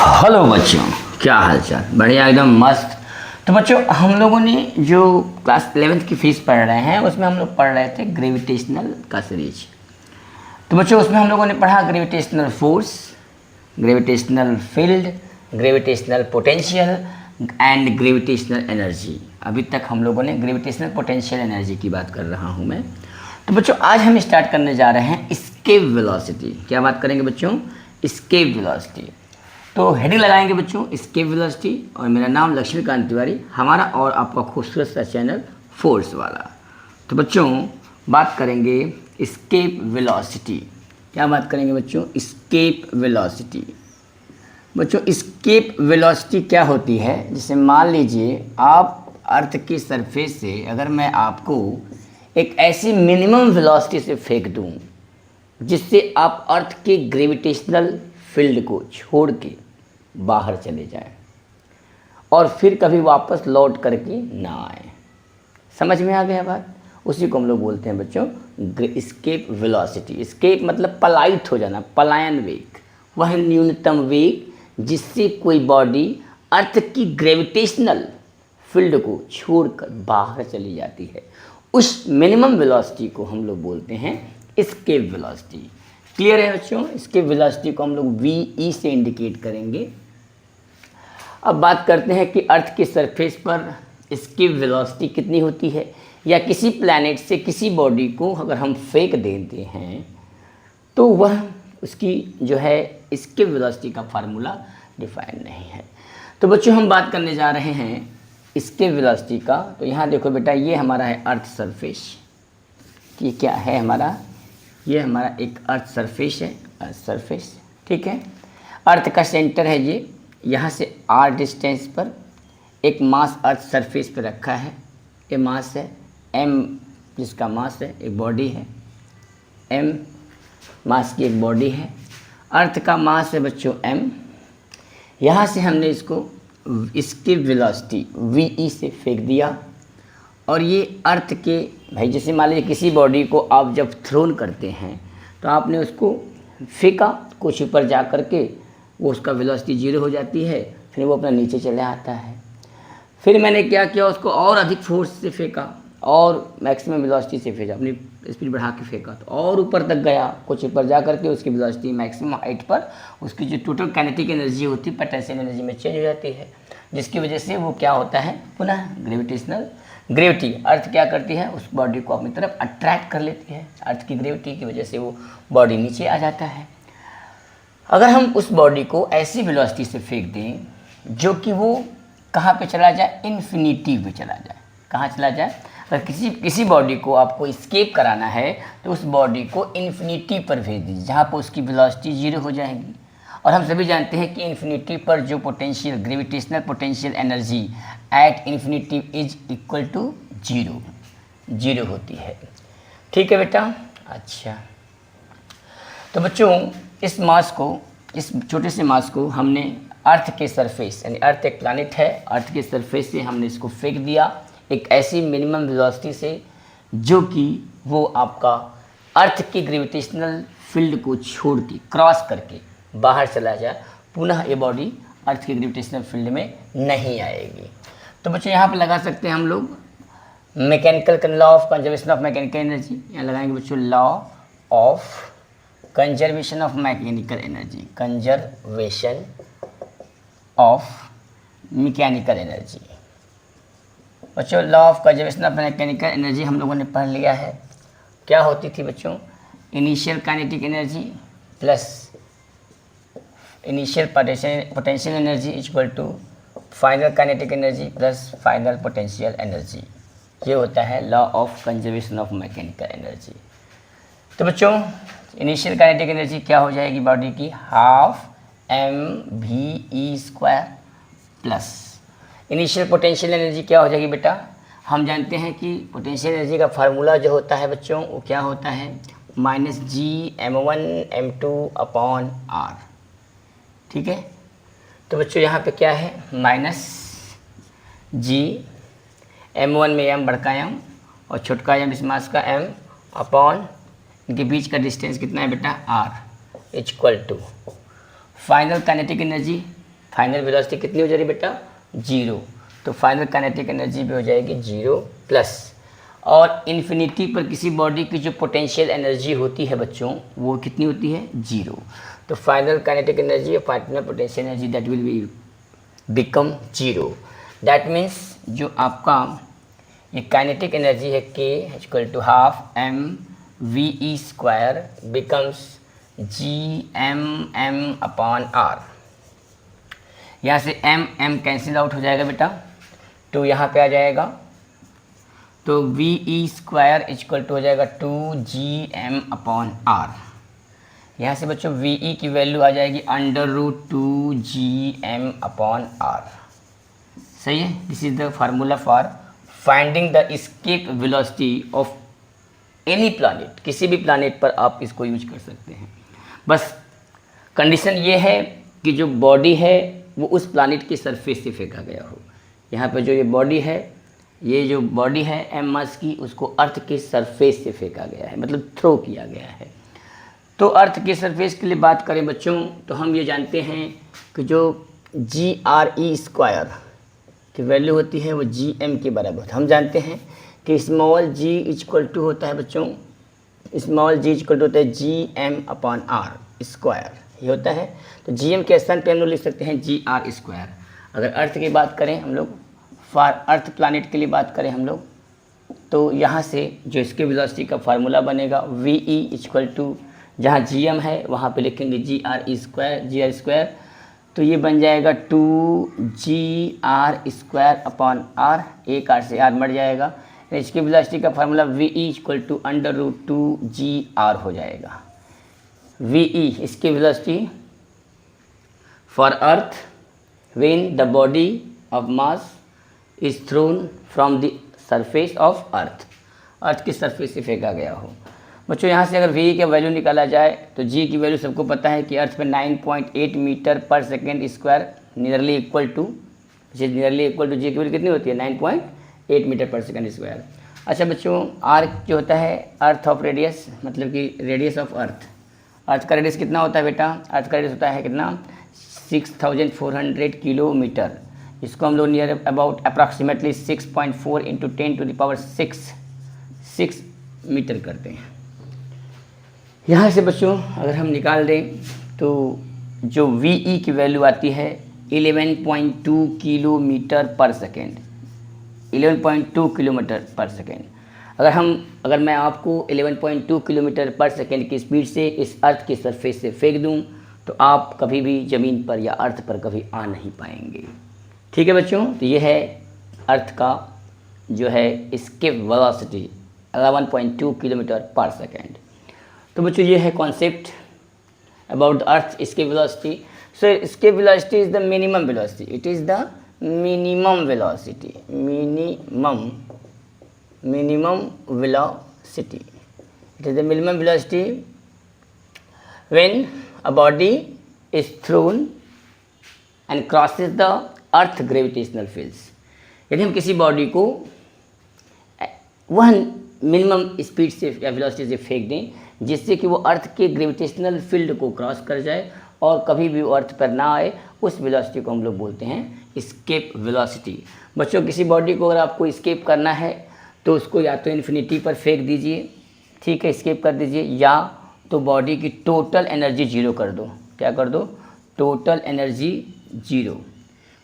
Hello बच्चों, क्या हाल चाल? बढ़िया, एकदम मस्त। तो बच्चों, हम लोगों ने जो क्लास 11th की फीस पढ़ रहे हैं उसमें हम लोग पढ़ रहे थे ग्रेविटेशनल का सीरीज। तो बच्चों, उसमें हम लोगों ने पढ़ा gravitational force, gravitational field, gravitational potential and gravitational energy. अभी तक हम लोगों ने ग्रेविटेशनल पोटेंशियल एनर्जी की बात कर रहा हूँ मैं। तो बच्चों, आज हम स्टार्ट करने जा रहे हैं एस्केप वेलोसिटी। क्या बात करेंगे बच्चों? Escape velocity. तो हेडिंग लगाएंगे बच्चों एस्केप वेलोसिटी। और मेरा नाम लक्ष्मीकांत तिवारी, हमारा और आपका खूबसूरत सा चैनल फोर्स वाला। तो बच्चों, बात करेंगे एस्केप वेलोसिटी। क्या बात करेंगे बच्चों? Escape velocity. बच्चों, एस्केप वेलोसिटी क्या होती है? जैसे मान लीजिए आप अर्थ की सरफेस से अगर मैं आपको एक ऐसी मिनिमम वेलोसिटी से फेंक दूं जिससे आप अर्थ के ग्रेविटेशनल फील्ड को छोड़ के बाहर चले जाएं और फिर कभी वापस लौट करके ना आए। समझ में आ गया बात? उसी को हम लोग बोलते हैं बच्चों एस्केप वेलोसिटी। एस्केप मतलब पलायित हो जाना, पलायन वेग, वह न्यूनतम वेग जिससे कोई बॉडी अर्थ की ग्रेविटेशनल फील्ड को छोड़कर बाहर चली जाती है, उस मिनिमम वेलोसिटी को हम लोग बोलते हैं एस्केप वेलोसिटी। क्लियर है बच्चों? एस्केप वेलोसिटी को हम लोग वी से इंडिकेट करेंगे। अब बात करते हैं कि अर्थ की सरफेस पर एस्केप वेलोसिटी कितनी होती है, या किसी प्लैनेट से किसी बॉडी को अगर हम फेंक देते हैं तो वह उसकी जो है एस्केप वेलोसिटी का फार्मूला डिफाइन नहीं है। तो बच्चों, हम बात करने जा रहे हैं एस्केप वेलोसिटी का। तो यहाँ देखो बेटा, ये हमारा है अर्थ सरफेस। ये क्या है हमारा? ये हमारा एक अर्थ सरफेस है, अर्थ सरफेस। ठीक है, अर्थ का सेंटर है ये। यहाँ से r डिस्टेंस पर एक मास अर्थ सरफेस पर रखा है। ये मास है m, जिसका मास है, एक बॉडी है m, मास की एक बॉडी है। अर्थ का मास है बच्चों m। यहाँ से हमने इसको इसकी वेलोसिटी v से फेंक दिया और ये अर्थ के भाई, जैसे मान लीजिए किसी बॉडी को आप जब थ्रोन करते हैं तो आपने उसको फेंका कुछ ऊपर जा कर के, वो उसका वेलोसिटी 0 हो जाती है, फिर वो अपना नीचे चले आता है। फिर मैंने क्या किया, उसको और अधिक फोर्स से फेंका और मैक्सिमम वेलोसिटी से फेंका, अपनी स्पीड बढ़ा के फेंका तो और ऊपर तक गया। कुछ ऊपर जा कर के उसकी वेलोसिटी मैक्सिमम हाइट पर उसकी जो टोटल काइनेटिक एनर्जी होती है पोटेंशियल एनर्जी में चेंज हो जाती है, जिसकी वजह से वो क्या होता है, पुनः ग्रेविटेशनल ग्रेविटी अर्थ क्या करती है, उस बॉडी को अपनी तरफ अट्रैक्ट कर लेती है। अर्थ की ग्रेविटी की वजह से वो बॉडी नीचे आ जाता है। अगर हम उस बॉडी को ऐसी वेलोसिटी से फेंक दें जो कि वो कहाँ पे चला जाए, इन्फिनिटी पे चला जाए। कहाँ चला जाए? अगर किसी बॉडी को आपको एस्केप कराना है तो उस बॉडी को इन्फिनिटी पर भेज दीजिए, जहाँ पर उसकी वेलोसिटी 0 हो जाएगी। और हम सभी जानते हैं कि इन्फिनिटी पर जो potential gravitational potential energy at infinity is equal to 0 होती है। ठीक है बेटा? अच्छा, तो बच्चों, इस मास को, इस छोटे से मास को हमने अर्थ के सरफेस, यानी अर्थ एक प्लैनेट है, अर्थ के सरफेस से हमने इसको फेंक दिया एक ऐसी मिनिमम वेलोसिटी से जो कि वो आपका अर्थ की ग्रेविटेशनल फील्ड को छोड़ के क्रॉस करके बाहर चला जाए, पुनः ये बॉडी अर्थ की ग्रेविटेशनल फील्ड में नहीं आएगी। तो बच्चों, यहाँ पे लगा सकते हैं हम लोग mechanical law of conservation of mechanical energy. यहाँ लगाएंगे बच्चों law of conservation of mechanical energy, conservation of mechanical energy. बच्चों, law of conservation of mechanical energy हम लोगों ने पढ़ लिया है। क्या होती थी बच्चों? Initial kinetic energy plus initial potential energy equal to final kinetic energy plus final potential energy. ये होता है law of conservation of mechanical energy. तो बच्चों, इनिशियल काइनेटिक एनर्जी क्या हो जाएगी बॉडी की? Half mv² plus initial potential energy क्या हो जाएगी बेटा? हम जानते हैं कि पोटेंशियल एनर्जी का फार्मूला जो होता है बच्चों, वो क्या होता है? -gm1m2/r। ठीक है, तो बच्चों यहाँ पे क्या है? -g, m1 में m बड़का m और छोटका m इस मास का m अपॉन इनके बीच का डिस्टेंस कितना है बेटा? r equal to final kinetic energy final velocity कितनी हो जा रही बेटा, 0। तो फाइनल काइनेटिक एनर्जी भी हो जाएगी 0 प्लस। और इन्फिनिटी पर किसी बॉडी की जो पोटेंशियल एनर्जी होती है बच्चों, वो कितनी होती है, 0। तो फाइनल काइनेटिक एनर्जी और final potential energy that will be become 0। That means जो आपका ये काइनेटिक एनर्जी है K equal to half mv² becomes Gmm/r। यहाँ से m कैंसिल आउट हो जाएगा बेटा, तो यहाँ पे आ जाएगा, तो ve² इक्वल टू हो जाएगा 2Gm/r। यहाँ से बच्चों ve की वैल्यू आ जाएगी √2Gm/r। सही है। This is the formula for finding the escape velocity of any planet. किसी भी प्लैनेट पर आप इसको यूज कर सकते हैं। बस कंडीशन ये है कि जो बॉडी है वो उस प्लैनेट की सरफेस से फेंका गया हो। यहाँ पे जो ये बॉडी है, ये जो बॉडी है m मास की, उसको अर्थ के सरफेस से फेंका गया है, मतलब थ्रो किया गया है। तो अर्थ के सरफेस के लिए बात करें बच्चों, तो हम ये जानते हैं कि जो GRE² की वैल्यू होती है वो Gm के बराबर। हम जानते हैं कि स्मॉल g इक्वल टू होता है बच्चों, स्मॉल g इक्वल टू होता है Gm/r², ये होता है। तो Gm के स्थान पे हम लोग लिख सकते हैं GR²। अगर अर्थ की बात करें हम लोग, फॉर अर्थ प्लैनेट के लिए बात करें हम लोग, तो यहाँ से जो इसके वेलोसिटी का फार्मूला बनेगा ve इक्वल टू, जहाँ Gm है वहाँ पे लिखेंगे GR², तो ये बन जाएगा 2Gr²/r, एक r से r मर जाएगा। इसकी वेलोसिटी का formula ve equal to √2Gr हो जाएगा। ve इसकी velocity for earth when the body of mass is thrown from the surface of earth, earth की सरफेस से फेंका गया हो। बच्चों यहाँ से अगर ve का वैल्यू निकाला जाए तो g की वैल्यू सबको पता है कि अर्थ पे 9.8 मीटर पर second square nearly equal to g की वैल्यू कितनी होती है, 9.8 मीटर पर सेकेंड स्क्वायर। अच्छा बच्चों, r जो होता है अर्थ ऑफ रेडियस, मतलब कि रेडियस ऑफ अर्थ। अर्थ का रेडियस कितना होता है बेटा, अर्थ का रेडियस होता है कितना, 6400 किलोमीटर। इसको हम लोग नियर अबाउट अप्रॉक्सीमेटली 6.4 × 10⁶ मीटर करते हैं। यहाँ से बच्चों अगर हम निकाल दें तो जो ve की वैल्यू आती है 11.2 किलोमीटर पर सेकेंड, 11.2 किलोमीटर पर सेकेंड। अगर मैं आपको 11.2 किलोमीटर पर सेकेंड की स्पीड से इस अर्थ की सरफेस से फेंक दूं तो आप कभी भी ज़मीन पर या अर्थ पर कभी आ नहीं पाएंगे। ठीक है बच्चों, तो ये है अर्थ का जो है एस्केप वेलोसिटी 11.2 किलोमीटर पर सेकेंड। तो बच्चों ये है concept about earth escape velocity. So escape velocity is the minimum velocity, it is the minimum velocity, minimum velocity, it is the minimum velocity when a body is thrown and crosses the earth gravitational fields। यदि हम किसी body को वह minimum speed से या velocity से फेंक दें जिससे कि वो अर्थ के ग्रेविटेशनल फील्ड को क्रॉस कर जाए और कभी भी वो अर्थ पर ना आए, उस वेलोसिटी को हम लोग बोलते हैं एस्केप वेलोसिटी। बच्चों किसी बॉडी को अगर आपको एस्केप करना है तो उसको या तो इन्फिनिटी पर फेंक दीजिए, ठीक है, एस्केप कर दीजिए, या तो बॉडी की टोटल एनर्जी जीरो कर दो। क्या कर दो, टोटल एनर्जी जीरो।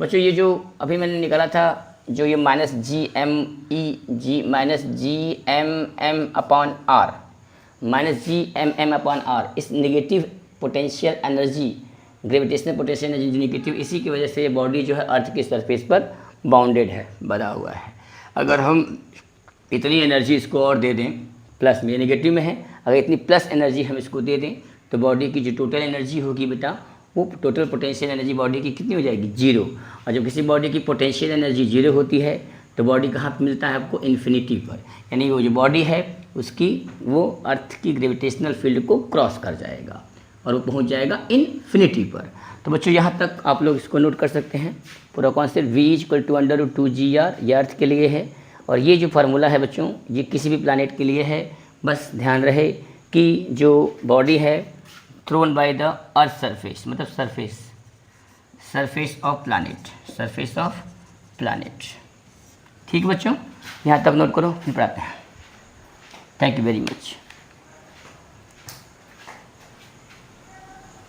बच्चों ये जो अभी मैंने निकाला था, जो ये -GMM/r, इस negative potential energy, gravitational potential energy जो नेगेटिव, इसी की वजह से ये बॉडी जो है अर्थ की सरफेस पर बाउंडेड है, बना हुआ है। अगर हम इतनी एनर्जी इसको और दे दें, प्लस में, नेगेटिव में है, अगर इतनी प्लस एनर्जी हम इसको दे दें तो बॉडी की जो टोटल एनर्जी होगी बेटा, वो टोटल पोटेंशियल एनर्जी बॉडी की कितनी हो जाएगी, जीरो। और जब किसी बॉडी की पोटेंशियल एनर्जी जीरो होती है तो बॉडी कहाँ पर मिलता है आपको, इन्फिनिटी पर। यानी वो जो बॉडी है उसकी वो अर्थ की ग्रेविटेशनल फील्ड को क्रॉस कर जाएगा और वो पहुँच जाएगा इन्फिनिटी पर। तो बच्चों यहाँ तक आप लोग इसको नोट कर सकते हैं। पूरा concept v equal to √2Gr, ये अर्थ के लिए है, और ये जो फार्मूला है बच्चों ये किसी भी प्लैनेट के लिए है। बस ध्यान रहे कि जो बॉडी है thrown by the earth surface, मतलब surface of planet, surface of planet. ठीक बच्चों, यहाँ तक नोट करो, फिर पढ़ाते हैं। Thank you very much.